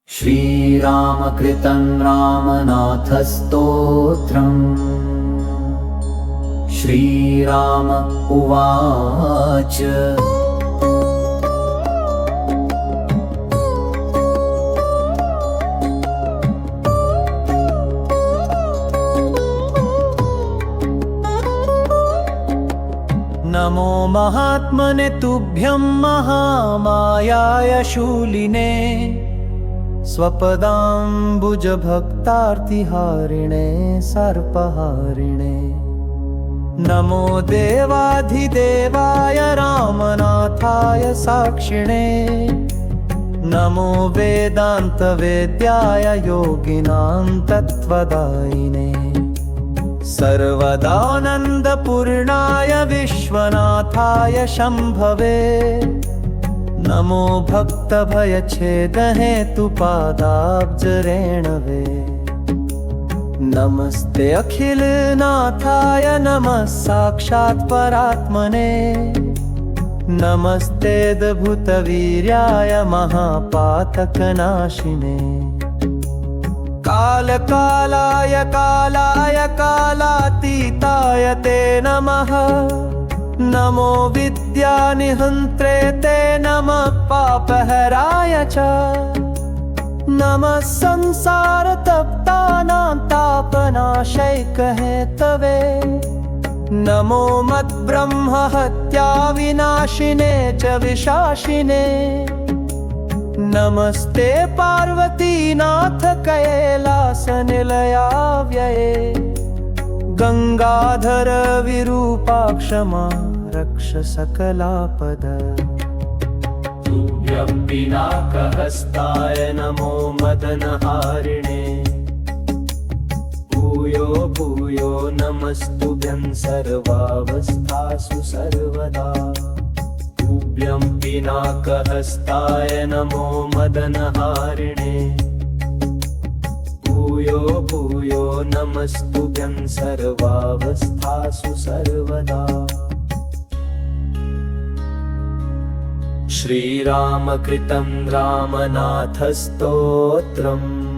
श्रीरामकृतं रामनाथस्तोत्रम्। श्रीराम उवाच। नमो महात्मने तुभ्यं महामायाय शूलिने स्वपदाम्बुजभक्तार्तिहारिणे सर्पहारिणे। नमो देवाधिदेवाय रामनाथाय साक्षिणे। नमो वेदान्तवेद्याय योगिनां तत्त्वदायिने। सर्वदानन्दपूर्णाय विश्वनाथाय शम्भवे। नमो भक्तभयच्छेदहेतुपादाब्जरेणवे। नमस्ते अखिलनाथाय नमः साक्षात् परात्मने। नमस्तेऽद्भुतवीर्याय महापातकनाशिने। कालकालाय कालाय कालातीताय ते नमः। नमो विद्यानिहन्त्रे ते नमः पापहराय च। नमः संसारतप्तानां तापनाशैकहेतवे। नमो मद्ब्रह्महत्याविनाशिने च विशाशिने। नमस्ते पार्वतीनाथ कैलासनिलयाव्यये। गंगाधर विरूपाक्षमा रक्ष सकलापद। तुभ्यं पिनाकहस्ताय नमो मदनहारिणे। भूयो भूयो नमस्तुभ्यं सर्वावस्थासु सर्वदा। तुभ्यं पिनाकहस्ताय नमो मदनहारिणे। भूयो भूयो नमस्तुभ्यं सर्वावस्थासु सर्वदा। श्रीरामकृतं रामनाथस्तोत्रम्।